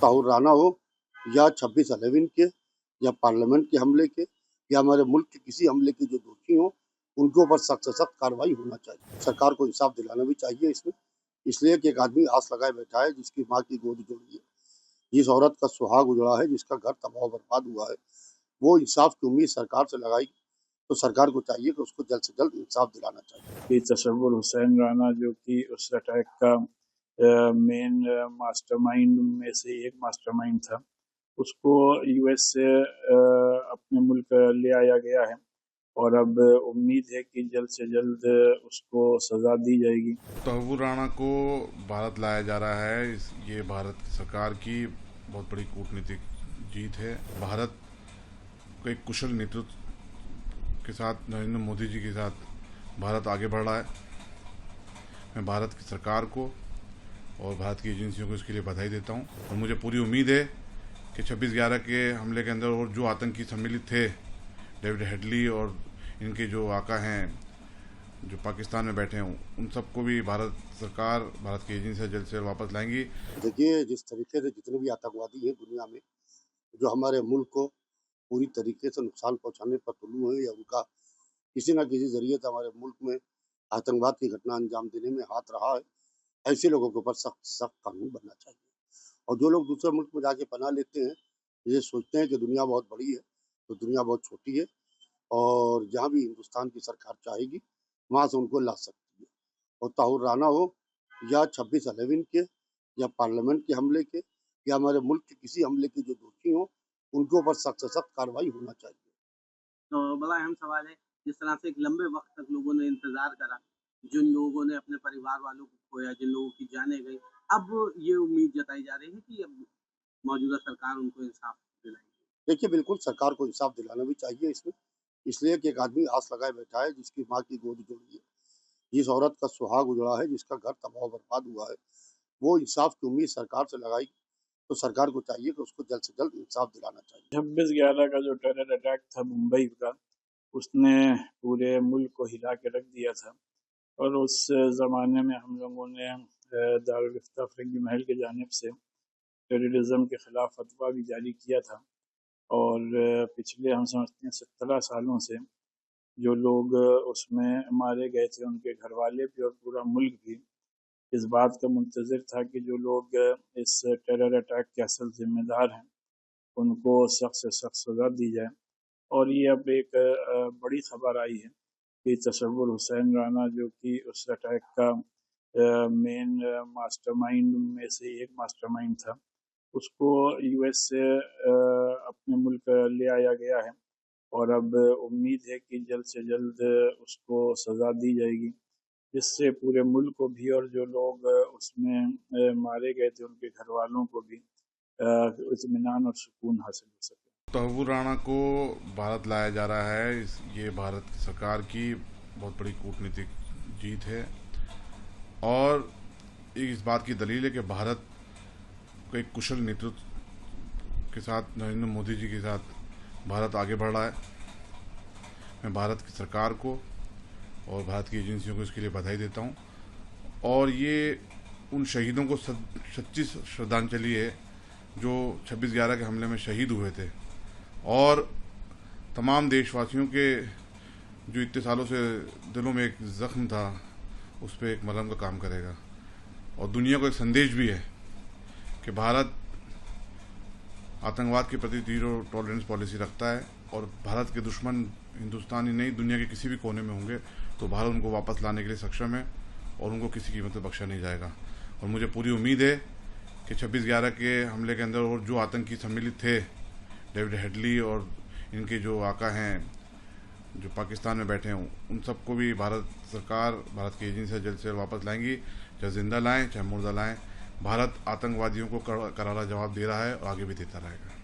ताहिर राना हो या 26/11 के या पार्लियामेंट के हमले के या हमारे मुल्क के किसी हमले के जो दोषी हों उनके ऊपर सख्त से सख्त कार्रवाई होना चाहिए। सरकार को इंसाफ दिलाना भी चाहिए इसमें, इसलिए कि एक आदमी आस लगाए बैठा है जिसकी माँ की गोद उजड़ी है, जिस औरत का सुहाग उजड़ा है, जिसका घर तबाह बर्बाद हुआ है, वो इंसाफ की उम्मीद सरकार से लगाई, तो सरकार को चाहिए कि उसको जल्द से जल्द इंसाफ दिलाना चाहिए। कि तसव्वुर हुसैन राना जो कि उस अटैक का मेन मास्टरमाइंड में से एक मास्टरमाइंड था, उसको यूएस से अपने मुल्क ले आया गया है और अब उम्मीद है कि जल्द से जल्द उसको सज़ा दी जाएगी। तहव्वुर राणा को भारत लाया जा रहा है, ये भारत सरकार की बहुत बड़ी कूटनीतिक जीत है। भारत को एक कुशल नेतृत्व के साथ नरेंद्र मोदी जी के साथ भारत आगे बढ़ रहा है। मैं भारत की सरकार को और भारत की एजेंसियों को इसके लिए बधाई देता हूं और मुझे पूरी उम्मीद है कि 26/11 के हमले के अंदर और जो आतंकी सम्मिलित थे, डेविड हेडली और इनके जो आका हैं जो पाकिस्तान में बैठे हैं, उन सबको भी भारत सरकार, भारत की एजेंसियां जल्द से जल्द वापस लाएंगी। देखिए, जिस तरीके से जितने भी आतंकवादी हैं दुनिया में जो हमारे मुल्क को पूरी तरीके से नुकसान पहुंचाने पर तुल्लू है या उनका किसी न किसी जरिए से हमारे मुल्क में आतंकवाद की घटना अंजाम देने में हाथ रहा है, ऐसे लोगों के ऊपर सख्त सख्त कानून बनना चाहिए। और जो लोग दूसरे मुल्क में जाके पनाह लेते हैं, ये सोचते हैं कि दुनिया बहुत बड़ी है, तो दुनिया बहुत छोटी है और जहाँ भी हिंदुस्तान की सरकार चाहेगी वहाँ से उनको ला सकती है। और ताहिर राना हो या 26/11 के या पार्लियामेंट के हमले के या हमारे मुल्क के किसी हमले के जो दोषी हों उनके ऊपर सख्त से सख्त कार्रवाई होना चाहिए। तो बड़ा अहम सवाल है, जिस तरह से एक लंबे वक्त तक लोगों ने इंतजार करा, जिन लोगों ने अपने परिवार वालों को खोया, जिन लोगों की जानें गई, अब ये उम्मीद जताई जा रही है कि अब मौजूदा सरकार उनको इंसाफ दिलाएगी। देखिए, बिल्कुल सरकार को इंसाफ दिलाना भी चाहिए इसमें, इसलिए कि एक आदमी आस लगाए बैठा है जिसकी माँ की गोद उजड़ी है, जिस औरत का सुहाग उजड़ा है, जिसका घर तबाह बर्बाद हुआ है, वो इंसाफ की उम्मीद सरकार से लगाई, तो सरकार को चाहिए कि उसको जल्द से जल्द इंसाफ दिलाना चाहिए। 26/11 का जो टेरर अटैक था मुंबई का, उसने पूरे मुल्क को हिला के रख दिया था और उस ज़माने में हम लोगों ने दारुल इफ्ता फ़िरंगी महल की जानिब से टेररिज़म के ख़िलाफ़ फतवा भी जारी किया था और पिछले हम समझते हैं 17 सालों से जो लोग उसमें मारे गए थे, उनके घर वाले भी और पूरा मुल्क भी इस बात का मुंतज़िर था कि जो लोग इस टेरर अटैक के असल ज़िम्मेदार हैं, उनको सख्त से सख्त सज़ा दी जाए। और ये अब एक बड़ी ख़बर आई है कि तसव्वुर हुसैन राना जो कि उस अटैक का मेन मास्टरमाइंड में से एक मास्टरमाइंड था, उसको यूएस से अपने मुल्क ले आया गया है और अब उम्मीद है कि जल्द से जल्द उसको सज़ा दी जाएगी, जिससे पूरे मुल्क को भी और जो लोग उसमें मारे गए थे उनके घर वालों को भी इत्मीनान और सुकून हासिल हो सके। तहव्वुर राणा को भारत लाया जा रहा है, ये भारत सरकार की बहुत बड़ी कूटनीतिक जीत है और इस बात की दलील है कि भारत को एक कुशल नेतृत्व के साथ नरेंद्र मोदी जी के साथ भारत आगे बढ़ रहा है। मैं भारत की सरकार को और भारत की एजेंसियों को इसके लिए बधाई देता हूं और ये उन शहीदों को सच्ची श्रद्धांजलि है जो 26/11 के हमले में शहीद हुए थे और तमाम देशवासियों के जो इतने सालों से दिलों में एक ज़ख्म था, उस पर एक मलहम का काम करेगा और दुनिया को एक संदेश भी है कि भारत आतंकवाद के प्रति ज़ीरो टॉलरेंस पॉलिसी रखता है और भारत के दुश्मन हिंदुस्तान ही नहीं दुनिया के किसी भी कोने में होंगे तो भारत उनको वापस लाने के लिए सक्षम है और उनको किसी कीमत पर बख्शा नहीं जाएगा। और मुझे पूरी उम्मीद है कि 26/11 के हमले के अंदर और जो आतंकी सम्मिलित थे, डेविड हेडली और इनके जो आका हैं जो पाकिस्तान में बैठे हैं, उन सबको भी भारत सरकार, भारत की एजेंसियां जल्द से जल्द वापस लाएंगी, चाहे जिंदा लाएं चाहे मुर्दा लाएं। भारत आतंकवादियों को करारा जवाब दे रहा है और आगे भी देता रहेगा।